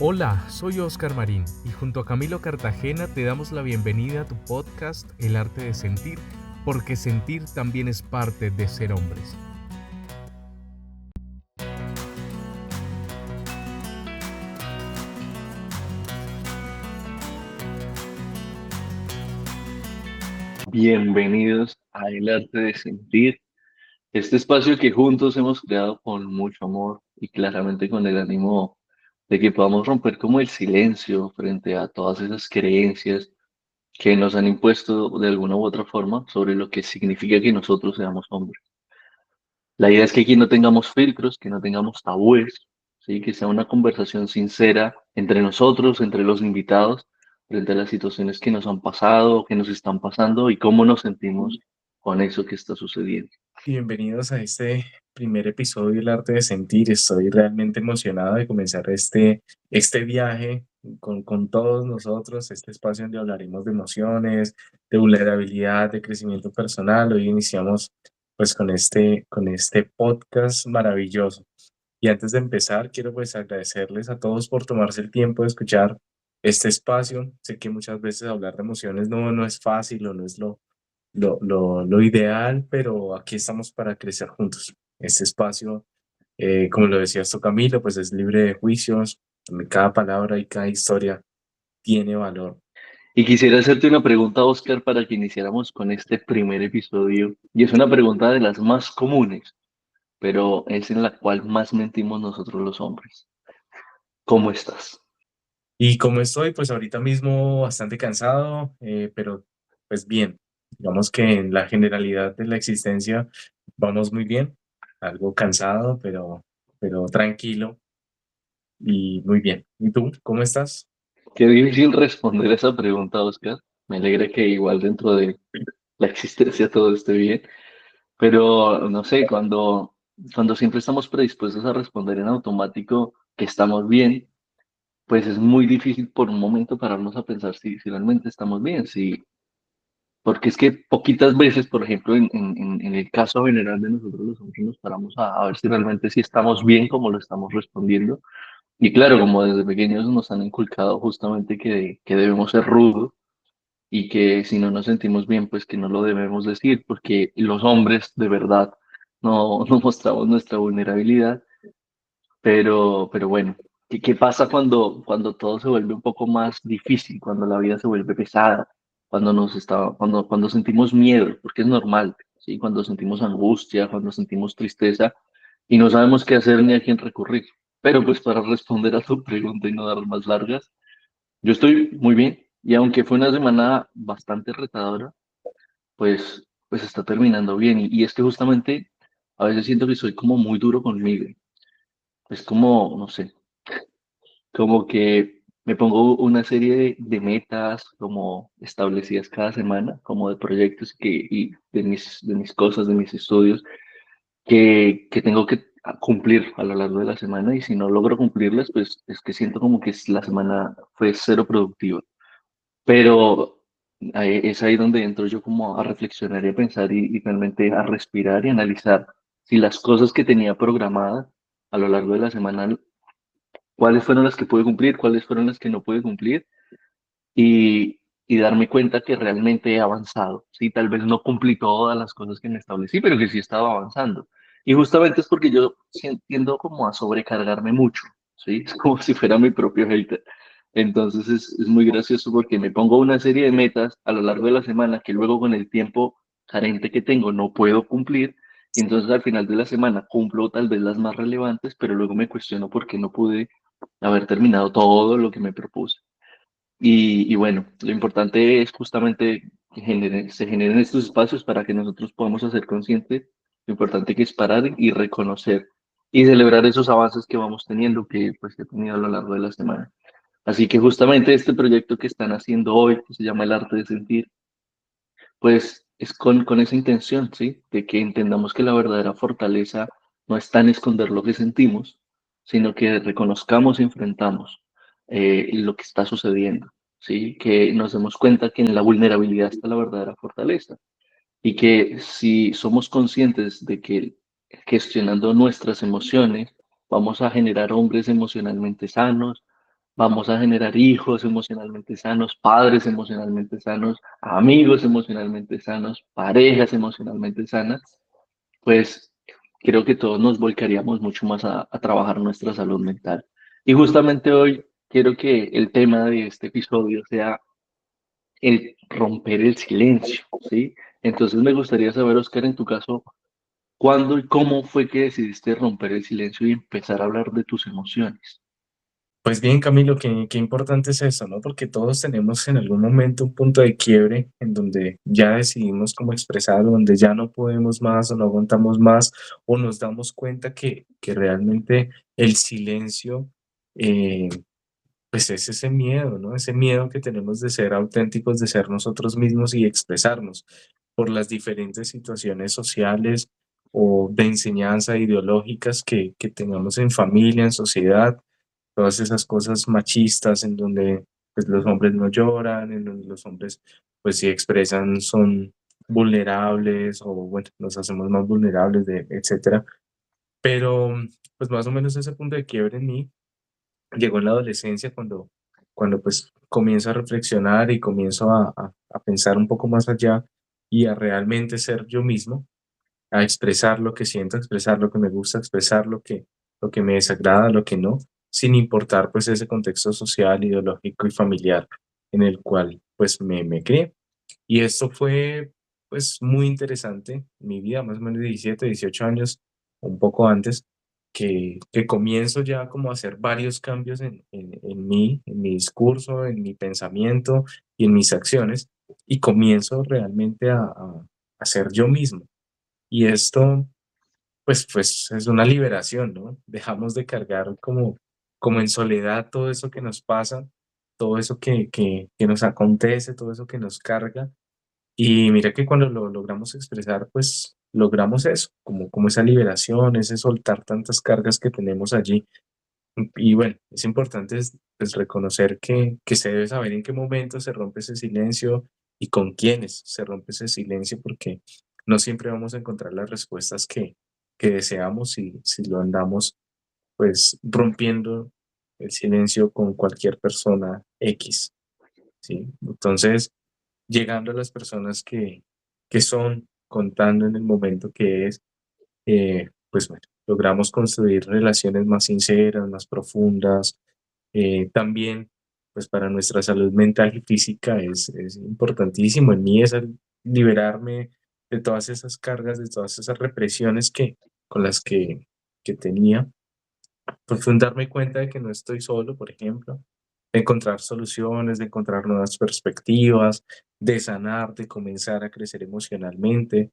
Hola, soy Oscar Marín y junto a Camilo Cartagena te damos la bienvenida a tu podcast El arte de sentir, porque sentir también es parte de ser hombres. Bienvenidos a El Arte de Sentir, este espacio que juntos hemos creado con mucho amor y claramente con el ánimo de que podamos romper como el silencio frente a todas esas creencias que nos han impuesto de alguna u otra forma sobre lo que significa que nosotros seamos hombres. La idea es que aquí no tengamos filtros, que no tengamos tabúes, ¿sí? Que sea una conversación sincera entre nosotros, entre los invitados, frente a las situaciones que nos han pasado, que nos están pasando y cómo nos sentimos con eso que está sucediendo. Bienvenidos a este primer episodio del arte de sentir. Estoy realmente emocionado de comenzar este viaje con todos nosotros, este espacio donde hablaremos de emociones, de vulnerabilidad, de crecimiento personal. Hoy iniciamos pues con este podcast maravilloso. Y antes de empezar, quiero pues agradecerles a todos por tomarse el tiempo de escuchar este espacio. Sé que muchas veces hablar de emociones no es fácil o no es lo ideal, pero aquí estamos para crecer juntos. Este espacio, como lo decías tú, Camilo, pues es libre de juicios, donde cada palabra y cada historia tiene valor. Y quisiera hacerte una pregunta, Oscar, para que iniciáramos con este primer episodio. Y es una pregunta de las más comunes, pero es en la cual más mentimos nosotros los hombres. ¿Cómo estás? Y como estoy, pues ahorita mismo bastante cansado, pero pues bien, digamos que en la generalidad de la existencia vamos muy bien, algo cansado, pero tranquilo y muy bien. ¿Y tú, cómo estás? Qué difícil responder esa pregunta, Oscar. Me alegra que igual dentro de la existencia todo esté bien, pero no sé, cuando siempre estamos predispuestos a responder en automático que estamos bien, pues es muy difícil por un momento pararnos a pensar si realmente estamos bien, porque es que poquitas veces, por ejemplo, en el caso general de nosotros los hombres nos paramos a ver si realmente si estamos bien como lo estamos respondiendo. Y claro, como desde pequeños nos han inculcado justamente que debemos ser rudos y que si no nos sentimos bien, pues que no lo debemos decir, porque los hombres de verdad no mostramos nuestra vulnerabilidad, pero bueno, ¿qué pasa cuando todo se vuelve un poco más difícil, cuando la vida se vuelve pesada, cuando sentimos miedo, porque es normal, ¿sí? Cuando sentimos angustia, cuando sentimos tristeza y no sabemos qué hacer ni a quién recurrir. Pero pues para responder a tu pregunta y no dar más largas, yo estoy muy bien y aunque fue una semana bastante retadora, pues está terminando bien. Y es que justamente a veces siento que soy como muy duro conmigo. Es como, no sé, como que me pongo una serie de metas como establecidas cada semana, como de proyectos y de mis cosas, de mis estudios, que tengo que cumplir a lo largo de la semana y si no logro cumplirlas, pues es que siento como que la semana fue cero productiva. Pero es ahí donde entro yo como a reflexionar y a pensar y realmente a respirar y analizar si las cosas que tenía programadas a lo largo de la semana, cuáles fueron las que pude cumplir, cuáles fueron las que no pude cumplir y darme cuenta que realmente he avanzado. Sí, tal vez no cumplí todas las cosas que me establecí, pero que sí estaba avanzando. Y justamente es porque yo tiendo como a sobrecargarme mucho, ¿sí? Es como si fuera mi propio hater. Entonces es muy gracioso porque me pongo una serie de metas a lo largo de la semana que luego con el tiempo carente que tengo no puedo cumplir. Y entonces al final de la semana cumplo tal vez las más relevantes, pero luego me cuestiono por qué no pude haber terminado todo lo que me propuse. Y bueno, lo importante es justamente que se generen estos espacios para que nosotros podamos hacer conscientes lo importante que es parar y reconocer y celebrar esos avances que vamos teniendo, que pues he tenido a lo largo de la semana. Así que justamente este proyecto que están haciendo hoy, que se llama El Arte de Sentir, pues es con esa intención, ¿sí? De que entendamos que la verdadera fortaleza no está en esconder lo que sentimos, sino que reconozcamos y enfrentamos lo que está sucediendo, ¿sí? Que nos demos cuenta que en la vulnerabilidad está la verdadera fortaleza y que si somos conscientes de que gestionando nuestras emociones vamos a generar hombres emocionalmente sanos, vamos a generar hijos emocionalmente sanos, padres emocionalmente sanos, amigos emocionalmente sanos, parejas emocionalmente sanas, pues creo que todos nos volcaríamos mucho más a trabajar nuestra salud mental. Y justamente hoy quiero que el tema de este episodio sea el romper el silencio, ¿sí? Entonces me gustaría saber, Oscar, en tu caso, ¿cuándo y cómo fue que decidiste romper el silencio y empezar a hablar de tus emociones? Pues bien, Camilo, qué importante es eso, ¿no? Porque todos tenemos en algún momento un punto de quiebre en donde ya decidimos cómo expresar, donde ya no podemos más o no aguantamos más, o nos damos cuenta que realmente el silencio, eh, pues es ese miedo, ¿no? Ese miedo que tenemos de ser auténticos, de ser nosotros mismos y expresarnos por las diferentes situaciones sociales o de enseñanza ideológicas que tengamos en familia, en sociedad, todas esas cosas machistas en donde pues los hombres no lloran, en donde los hombres pues si expresan son vulnerables o bueno, nos hacemos más vulnerables, etcétera. Pero pues más o menos ese punto de quiebre en mí llegó en la adolescencia cuando pues comienzo a reflexionar y comienzo a pensar un poco más allá y a realmente ser yo mismo, a expresar lo que siento, a expresar lo que me gusta, a expresar lo que me desagrada, lo que no, sin importar pues ese contexto social, ideológico y familiar en el cual pues me crié. Y esto fue pues muy interesante en mi vida, más o menos 17 18 años, un poco antes, que comienzo ya como a hacer varios cambios en mí, en mi discurso, en mi pensamiento y en mis acciones, y comienzo realmente a ser yo mismo. Y esto pues es una liberación, ¿no? Dejamos de cargar como en soledad todo eso que nos pasa, todo eso que nos acontece, todo eso que nos carga y mira que cuando lo logramos expresar, pues logramos eso, como esa liberación, ese soltar tantas cargas que tenemos allí. Y bueno, es importante pues, reconocer que se debe saber en qué momento se rompe ese silencio y con quiénes se rompe ese silencio, porque no siempre vamos a encontrar las respuestas que deseamos si lo andamos pues rompiendo el silencio con cualquier persona X, ¿sí? Entonces, llegando a las personas que son, contando en el momento que es, pues bueno, logramos construir relaciones más sinceras, más profundas. También, pues para nuestra salud mental y física es importantísimo. En mí es el liberarme de todas esas cargas, de todas esas represiones con las que tenía pues fue un darme cuenta de que no estoy solo, por ejemplo, de encontrar soluciones, de encontrar nuevas perspectivas, de sanar, de comenzar a crecer emocionalmente.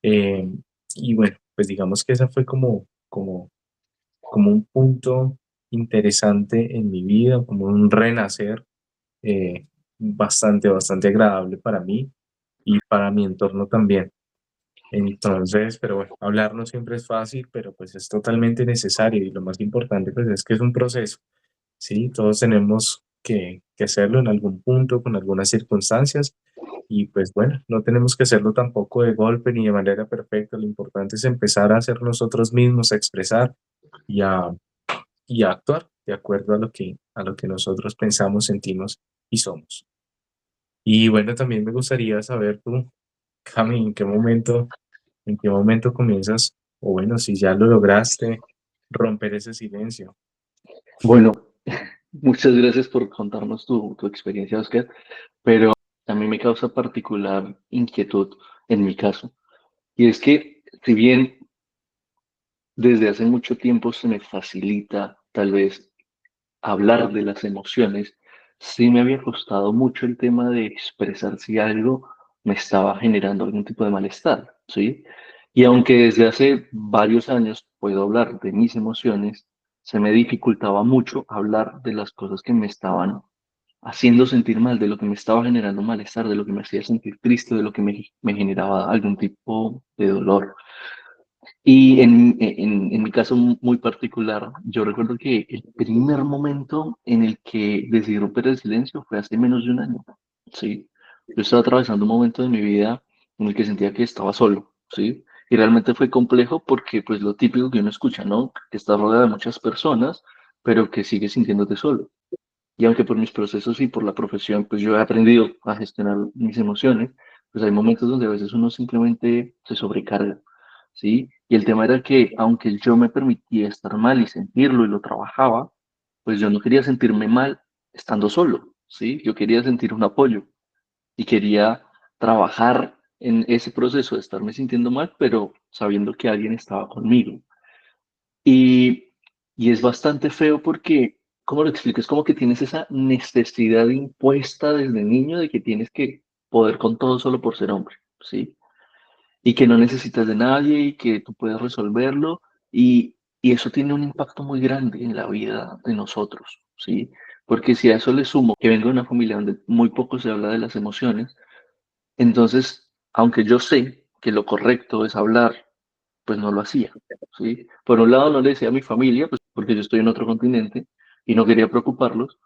eh, y bueno, pues digamos que esa fue como un punto interesante en mi vida, como un renacer bastante agradable para mí y para mi entorno también. Entonces, pero bueno, hablar no siempre es fácil, pero pues es totalmente necesario y lo más importante pues es que es un proceso, ¿sí? Todos tenemos que hacerlo en algún punto, con algunas circunstancias y pues bueno, no tenemos que hacerlo tampoco de golpe ni de manera perfecta, lo importante es empezar a ser nosotros mismos, a expresar y y a actuar de acuerdo a lo que nosotros pensamos, sentimos y somos. Y bueno, también me gustaría saber tú, Cami, en qué momento comienzas, o bueno, si ya lo lograste, romper ese silencio. Bueno, muchas gracias por contarnos tu experiencia, Oscar, pero a mí me causa particular inquietud en mi caso. Y es que, si bien desde hace mucho tiempo se me facilita tal vez hablar de las emociones, sí me había costado mucho el tema de expresar si algo me estaba generando algún tipo de malestar, ¿sí? Y aunque desde hace varios años puedo hablar de mis emociones, se me dificultaba mucho hablar de las cosas que me estaban haciendo sentir mal, de lo que me estaba generando malestar, de lo que me hacía sentir triste, de lo que me generaba algún tipo de dolor. Y en mi caso muy particular, yo recuerdo que el primer momento en el que decidí romper el silencio fue hace menos de un año, ¿sí? Yo estaba atravesando un momento de mi vida en el que sentía que estaba solo, ¿sí? Y realmente fue complejo porque, pues, lo típico que uno escucha, ¿no? Que estás rodeado de muchas personas, pero que sigues sintiéndote solo. Y aunque por mis procesos y por la profesión, pues yo he aprendido a gestionar mis emociones, pues hay momentos donde a veces uno simplemente se sobrecarga, ¿sí? Y el tema era que aunque yo me permitía estar mal y sentirlo y lo trabajaba, pues yo no quería sentirme mal estando solo, ¿sí? Yo quería sentir un apoyo y quería trabajar en ese proceso de estarme sintiendo mal, pero sabiendo que alguien estaba conmigo. Y, y es bastante feo porque, ¿cómo lo explico? Es como que tienes esa necesidad impuesta desde niño de que tienes que poder con todo solo por ser hombre, ¿sí? Y que no necesitas de nadie y que tú puedes resolverlo. Y eso tiene un impacto muy grande en la vida de nosotros, ¿sí? Porque si a eso le sumo que vengo de una familia donde muy poco se habla de las emociones, entonces, aunque yo sé que lo correcto es hablar, pues no lo hacía, ¿sí? Por un lado no le decía a mi familia, pues porque yo estoy en otro continente y no quería preocuparlos,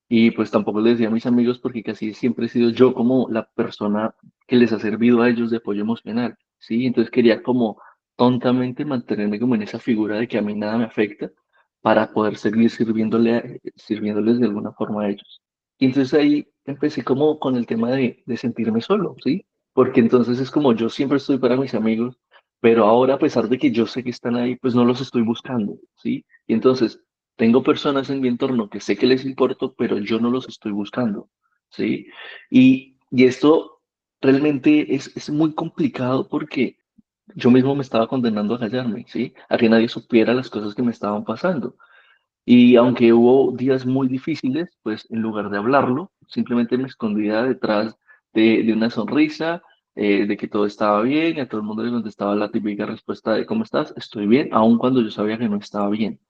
y pues tampoco le decía a mis amigos porque casi siempre he sido yo como la persona que les ha servido a ellos de apoyo emocional, ¿sí? Entonces quería como tontamente mantenerme como en esa figura de que a mí nada me afecta para poder seguir sirviéndoles de alguna forma a ellos. Y entonces ahí empecé como con el tema de sentirme solo, ¿sí? Porque entonces es como yo siempre estoy para mis amigos, pero ahora a pesar de que yo sé que están ahí, pues no los estoy buscando, ¿sí? Y entonces tengo personas en mi entorno que sé que les importo, pero yo no los estoy buscando, ¿sí? Y esto realmente es muy complicado porque yo mismo me estaba condenando a callarme, ¿sí? A que nadie supiera las cosas que me estaban pasando. Y aunque hubo días muy difíciles, pues en lugar de hablarlo, simplemente me escondía detrás de una sonrisa, de que todo estaba bien, y a todo el mundo le contestaba la típica respuesta de ¿cómo estás? Estoy bien, aun cuando yo sabía que no estaba bien.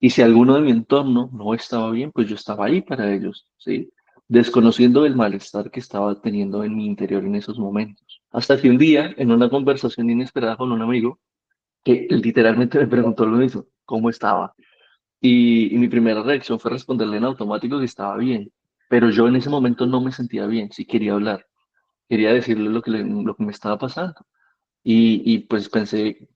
Y si alguno de mi entorno no estaba bien, pues yo estaba ahí para ellos, ¿sí? Desconociendo el malestar que estaba teniendo en mi interior en esos momentos. Hasta que un día, en una conversación inesperada con un amigo, que literalmente me preguntó lo mismo, ¿cómo estaba? Y mi primera reacción fue responderle en automático que estaba bien. Pero yo en ese momento no me sentía bien, sí quería hablar, quería decirle lo que me estaba pasando. Y pues pensé,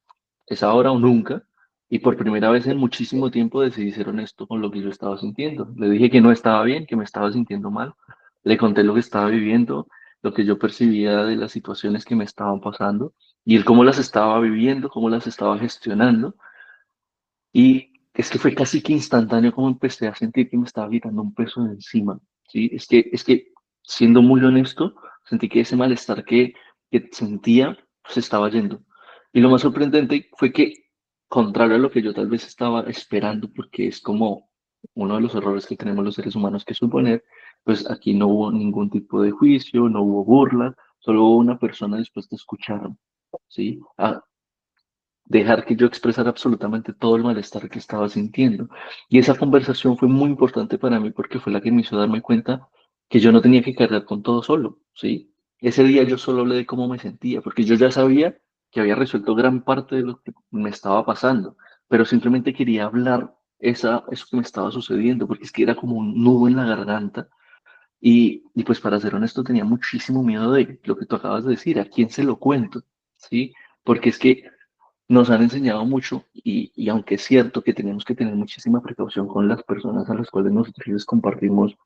es ahora o nunca. Y por primera vez en muchísimo tiempo decidí ser honesto con lo que yo estaba sintiendo. Le dije que no estaba bien, que me estaba sintiendo mal. Le conté lo que estaba viviendo, lo que yo percibía de las situaciones que me estaban pasando y el cómo las estaba viviendo, cómo las estaba gestionando. Y es que fue casi que instantáneo como empecé a sentir que me estaba quitando un peso de encima, ¿sí? Es que, siendo muy honesto, sentí que ese malestar que sentía se estaba yendo. Y lo más sorprendente fue que, contrario a lo que yo tal vez estaba esperando, porque es como uno de los errores que tenemos los seres humanos que suponer, pues aquí no hubo ningún tipo de juicio, no hubo burla, solo hubo una persona dispuesta a escucharme, ¿sí? Dejar que yo expresara absolutamente todo el malestar que estaba sintiendo. Y esa conversación fue muy importante para mí porque fue la que me hizo darme cuenta que yo no tenía que cargar con todo solo, ¿sí? Ese día yo solo hablé de cómo me sentía, porque yo ya sabía que había resuelto gran parte de lo que me estaba pasando, pero simplemente quería hablar eso que me estaba sucediendo, porque es que era como un nudo en la garganta. Y pues para ser honesto tenía muchísimo miedo de lo que tú acabas de decir, ¿a quién se lo cuento? ¿Sí? Porque es que nos han enseñado mucho y aunque es cierto que tenemos que tener muchísima precaución con las personas a las cuales nosotros les compartimos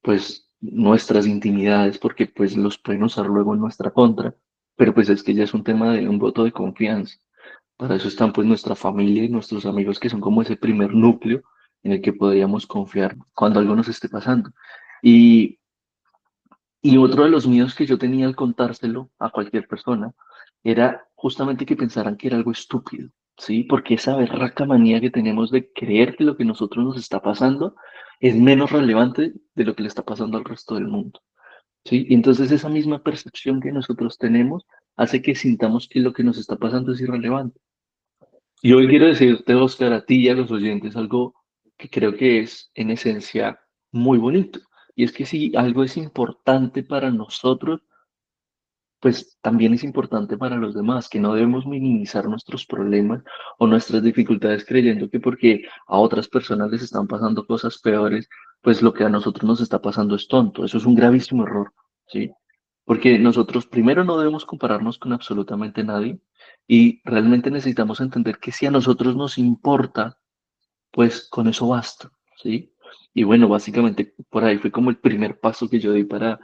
pues nuestras intimidades porque pues los pueden usar luego en nuestra contra, pero pues es que ya es un tema de un voto de confianza. Para eso están pues nuestra familia y nuestros amigos que son como ese primer núcleo en el que podríamos confiar cuando algo nos esté pasando. Y, y otro de los miedos que yo tenía al contárselo a cualquier persona era justamente que pensaran que era algo estúpido, ¿sí? Porque esa berraca manía que tenemos de creer que lo que nosotros nos está pasando es menos relevante de lo que le está pasando al resto del mundo, ¿sí? Y entonces esa misma percepción que nosotros tenemos hace que sintamos que lo que nos está pasando es irrelevante. Y hoy quiero decirte, Oscar, a ti y a los oyentes algo que creo que es en esencia muy bonito. Y es que si algo es importante para nosotros, pues también es importante para los demás, que no debemos minimizar nuestros problemas o nuestras dificultades creyendo que porque a otras personas les están pasando cosas peores, pues lo que a nosotros nos está pasando es tonto. Eso es un gravísimo error, ¿sí? Porque nosotros primero no debemos compararnos con absolutamente nadie y realmente necesitamos entender que si a nosotros nos importa, pues con eso basta, ¿sí? Y bueno, básicamente por ahí fue como el primer paso que yo di para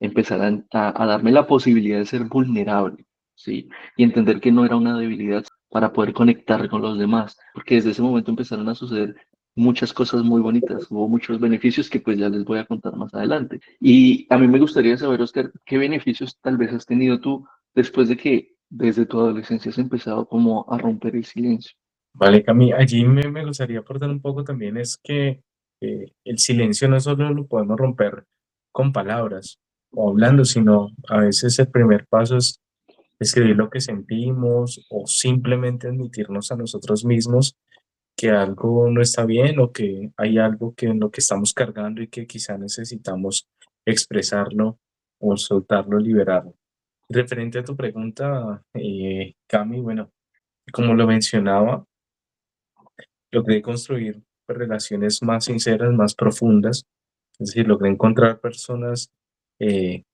empezar a darme la posibilidad de ser vulnerable, ¿sí? Y entender que no era una debilidad para poder conectar con los demás, porque desde ese momento empezaron a suceder muchas cosas muy bonitas, hubo muchos beneficios que pues ya les voy a contar más adelante. Y a mí me gustaría saber, Oscar, ¿qué beneficios tal vez has tenido tú después de que desde tu adolescencia has empezado como a romper el silencio? Vale, Cami, allí me gustaría aportar un poco también es que el silencio no solo lo podemos romper con palabras o hablando, sino a veces el primer paso es escribir lo que sentimos o simplemente admitirnos a nosotros mismos que algo no está bien o que hay algo que en lo que estamos cargando y que quizá necesitamos expresarlo o soltarlo, liberarlo. Referente a tu pregunta, Cami, bueno, como lo mencionaba, logré construir relaciones más sinceras, más profundas, es decir, logré encontrar personas, eh,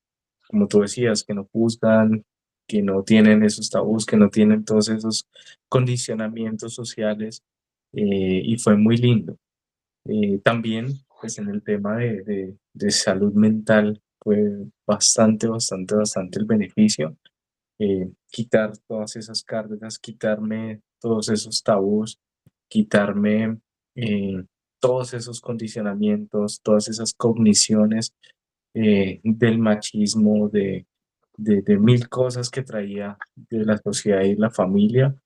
como tú decías, que no juzgan, que no tienen esos tabús, que no tienen todos esos condicionamientos sociales, y fue muy lindo. También, pues en el tema de salud mental fue bastante el beneficio. Quitar todas esas cargas, quitarme todos esos tabús, quitarme eh, todos esos condicionamientos, todas esas cogniciones del machismo, de mil cosas que traía de la sociedad y la familia.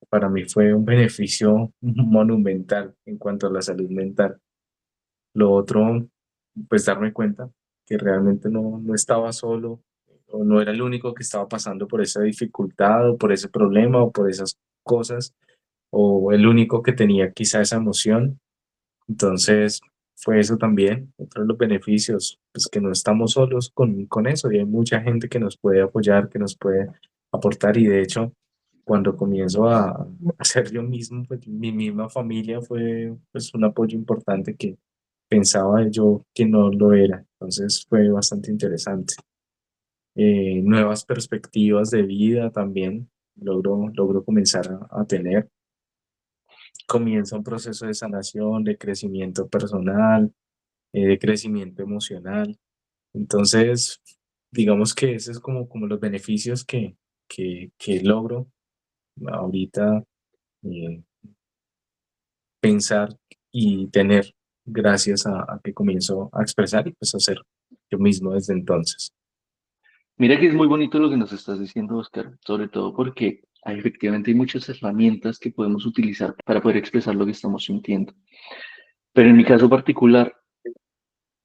Para mí fue un beneficio monumental en cuanto a la salud mental. Lo otro, pues darme cuenta que realmente no estaba solo o no era el único que estaba pasando por esa dificultad o por ese problema o por esas cosas o el único que tenía quizá esa emoción. Entonces, fue eso también, otro de los beneficios, pues que no estamos solos con eso y hay mucha gente que nos puede apoyar, que nos puede aportar y de hecho, cuando comienzo a hacer yo mismo, pues mi misma familia fue pues un apoyo importante que pensaba yo que no lo era. Entonces fue bastante interesante. Nuevas perspectivas de vida también logro comenzar a tener. Comienza un proceso de sanación, de crecimiento personal, de crecimiento emocional. Entonces, digamos que ese es como los beneficios que logro ahorita eh, pensar y tener gracias a que comienzo a expresar y pues a ser yo mismo desde entonces. Mira que es muy bonito lo que nos estás diciendo, Oscar, sobre todo porque efectivamente hay muchas herramientas que podemos utilizar para poder expresar lo que estamos sintiendo. Pero en mi caso particular,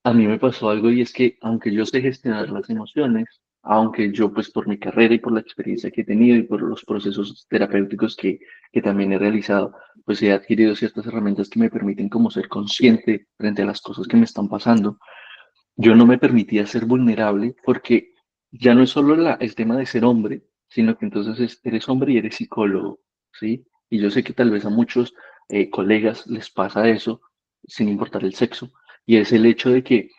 a mí me pasó algo y es que aunque yo sé gestionar las emociones, aunque yo pues por mi carrera y por la experiencia que he tenido y por los procesos terapéuticos que también he realizado, pues he adquirido ciertas herramientas que me permiten como ser consciente frente a las cosas que me están pasando. Yo no me permitía ser vulnerable porque ya no es solo el tema de ser hombre, sino que entonces eres hombre y eres psicólogo, ¿sí? Y yo sé que tal vez a muchos colegas les pasa eso, sin importar el sexo, y es el hecho de que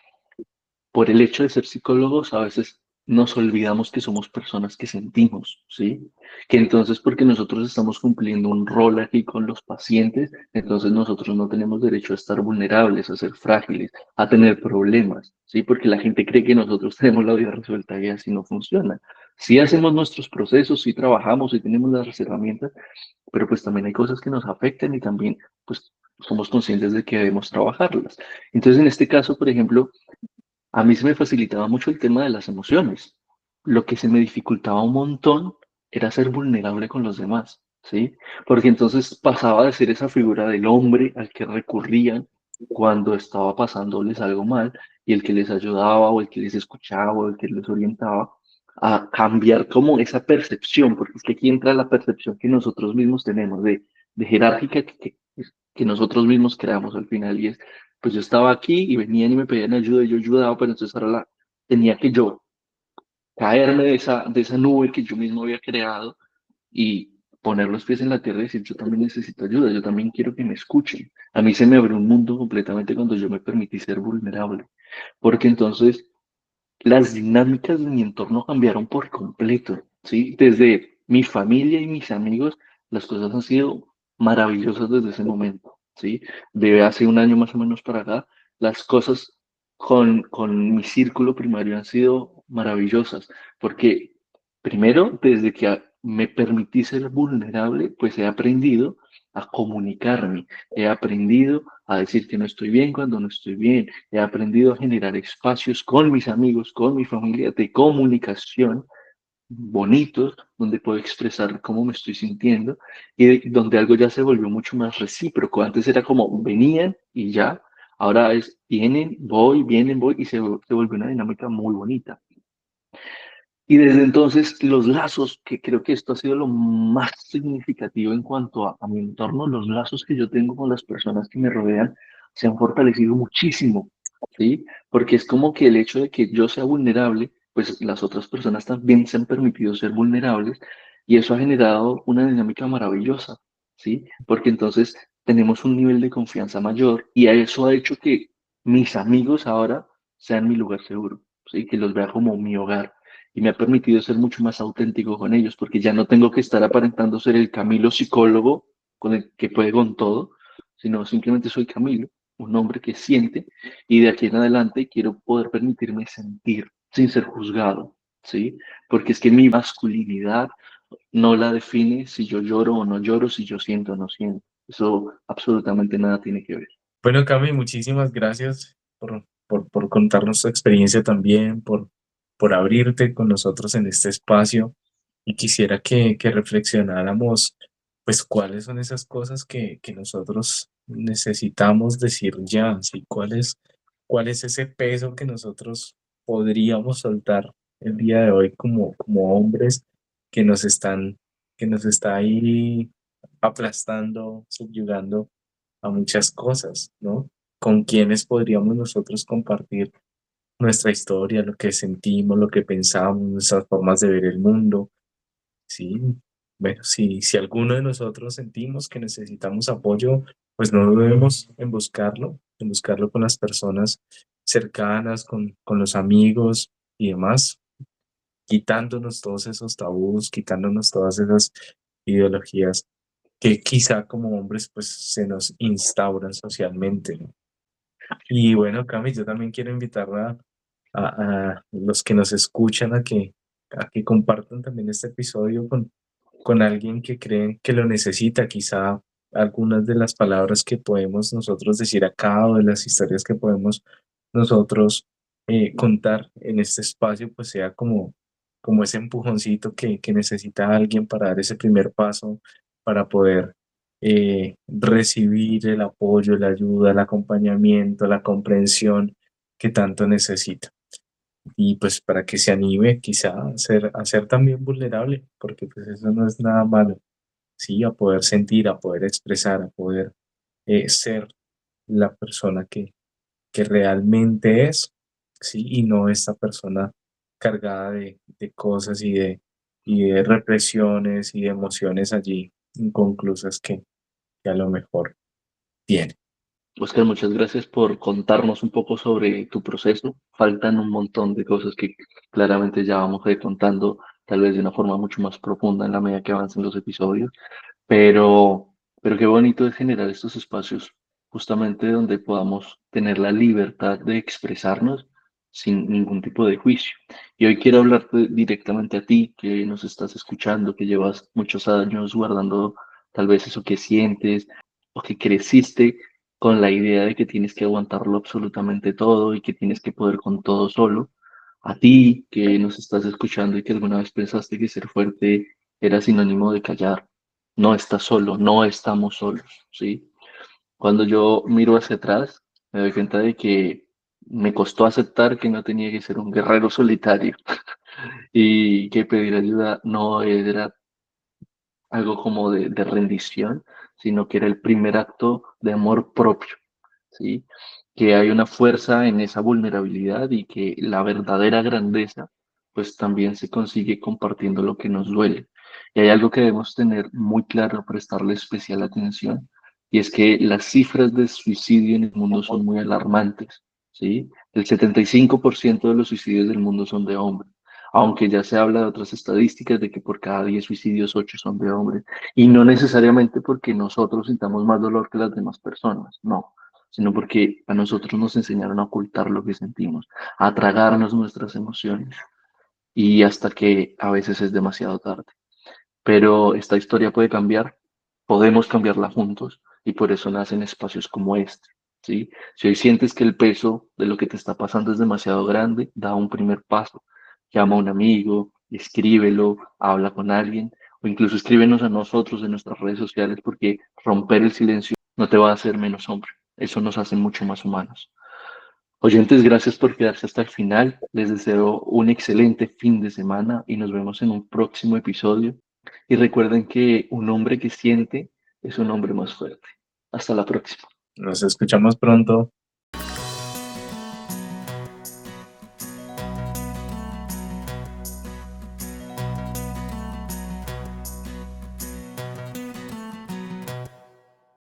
por el hecho de ser psicólogos, a veces nos olvidamos que somos personas que sentimos, ¿sí? Que entonces porque nosotros estamos cumpliendo un rol aquí con los pacientes, entonces nosotros no tenemos derecho a estar vulnerables, a ser frágiles, a tener problemas, ¿sí? Porque la gente cree que nosotros tenemos la vida resuelta y así no funciona. Sí hacemos nuestros procesos, sí trabajamos, sí tenemos las herramientas, pero pues también hay cosas que nos afectan y también pues somos conscientes de que debemos trabajarlas. Entonces en este caso, por ejemplo, a mí se me facilitaba mucho el tema de las emociones. Lo que se me dificultaba un montón era ser vulnerable con los demás, ¿sí? Porque entonces pasaba de ser esa figura del hombre al que recurrían cuando estaba pasándoles algo mal y el que les ayudaba o el que les escuchaba o el que les orientaba a cambiar como esa percepción, porque es que aquí entra la percepción que nosotros mismos tenemos de jerárquica que nosotros mismos creamos al final y es pues yo estaba aquí y venían y me pedían ayuda y yo ayudaba, pero entonces ahora tenía que yo caerme de esa nube que yo mismo había creado y poner los pies en la tierra y decir, yo también necesito ayuda, yo también quiero que me escuchen. A mí se me abrió un mundo completamente cuando yo me permití ser vulnerable, porque entonces las dinámicas de mi entorno cambiaron por completo, ¿sí? Desde mi familia y mis amigos, las cosas han sido maravillosas desde ese momento, ¿sí? De hace un año más o menos para acá, las cosas con mi círculo primario han sido maravillosas, porque primero, desde que me permití ser vulnerable, pues he aprendido a comunicarme, he aprendido a decir que no estoy bien cuando no estoy bien, he aprendido a generar espacios con mis amigos, con mi familia de comunicación bonitos, donde puedo expresar cómo me estoy sintiendo y donde algo ya se volvió mucho más recíproco. Antes era como venían y ya, ahora es vienen, voy y se volvió una dinámica muy bonita. Y desde entonces los lazos, que creo que esto ha sido lo más significativo en cuanto a mi entorno, los lazos que yo tengo con las personas que me rodean se han fortalecido muchísimo, ¿sí? Porque es como que el hecho de que yo sea vulnerable, pues las otras personas también se han permitido ser vulnerables y eso ha generado una dinámica maravillosa, ¿sí? Porque entonces tenemos un nivel de confianza mayor y a eso ha hecho que mis amigos ahora sean mi lugar seguro, ¿sí? Que los vea como mi hogar y me ha permitido ser mucho más auténtico con ellos, porque ya no tengo que estar aparentando ser el Camilo psicólogo con el que puede con todo, sino simplemente soy Camilo, un hombre que siente y de aquí en adelante quiero poder permitirme sentir sin ser juzgado, ¿sí? Porque es que mi masculinidad no la define si yo lloro o no lloro, si yo siento o no siento. Eso absolutamente nada tiene que ver. Bueno, Cami, muchísimas gracias por contarnos tu experiencia también, por abrirte con nosotros en este espacio. Y quisiera que reflexionáramos, pues, cuáles son esas cosas que nosotros necesitamos decir ya, ¿sí? Cuál es ese peso que nosotros podríamos soltar el día de hoy como hombres que nos están, que nos está ahí aplastando, subyugando a muchas cosas, ¿no? Con quienes podríamos nosotros compartir nuestra historia, lo que sentimos, lo que pensamos, nuestras formas de ver el mundo, ¿sí? Bueno, si alguno de nosotros sentimos que necesitamos apoyo, pues no dudemos en buscarlo con las personas cercanas, con los amigos y demás, quitándonos todos esos tabús, quitándonos todas esas ideologías que quizá como hombres pues se nos instauran socialmente, ¿no? Y bueno, Cami, yo también quiero invitar a los que nos escuchan a que compartan también este episodio con alguien que creen que lo necesita. Quizá algunas de las palabras que podemos nosotros decir acá o de las historias que podemos nosotros contar en este espacio, pues sea como ese empujoncito que necesita alguien para dar ese primer paso, para poder recibir el apoyo, la ayuda, el acompañamiento, la comprensión que tanto necesita. Y pues para que se anime quizá a ser también vulnerable, porque pues eso no es nada malo, ¿sí? A poder sentir, a poder expresar, a poder ser la persona que realmente es, ¿sí? Y no esta persona cargada de cosas y de represiones y de emociones allí inconclusas que a lo mejor tiene. Oscar, muchas gracias por contarnos un poco sobre tu proceso. Faltan un montón de cosas que claramente ya vamos a ir contando, tal vez de una forma mucho más profunda en la medida que avancen los episodios. Pero, pero qué bonito es generar estos espacios justamente donde podamos tener la libertad de expresarnos sin ningún tipo de juicio. Y hoy quiero hablarte directamente a ti, que nos estás escuchando, que llevas muchos años guardando tal vez eso que sientes o que creciste con la idea de que tienes que aguantarlo absolutamente todo y que tienes que poder con todo solo. A ti que nos estás escuchando y que alguna vez pensaste que ser fuerte era sinónimo de callar, no estás solo, no estamos solos, ¿sí? Cuando yo miro hacia atrás, me doy cuenta de que me costó aceptar que no tenía que ser un guerrero solitario y que pedir ayuda no era algo como de rendición, sino que era el primer acto de amor propio, ¿sí? Que hay una fuerza en esa vulnerabilidad y que la verdadera grandeza, pues también se consigue compartiendo lo que nos duele. Y hay algo que debemos tener muy claro, prestarle especial atención, y es que las cifras de suicidio en el mundo son muy alarmantes, ¿sí? El 75% de los suicidios del mundo son de hombres, aunque ya se habla de otras estadísticas de que por cada 10 suicidios 8 son de hombres, y no necesariamente porque nosotros sintamos más dolor que las demás personas, no, sino porque a nosotros nos enseñaron a ocultar lo que sentimos, a tragarnos nuestras emociones y hasta que a veces es demasiado tarde. Pero esta historia puede cambiar, podemos cambiarla juntos y por eso nacen espacios como este, ¿sí? Si hoy sientes que el peso de lo que te está pasando es demasiado grande, da un primer paso. Llama a un amigo, escríbelo, habla con alguien o incluso escríbenos a nosotros en nuestras redes sociales porque romper el silencio no te va a hacer menos hombre. Eso nos hace mucho más humanos. Oyentes, gracias por quedarse hasta el final. Les deseo un excelente fin de semana y nos vemos en un próximo episodio. Y recuerden que un hombre que siente es un hombre más fuerte. Hasta la próxima. Nos escuchamos pronto.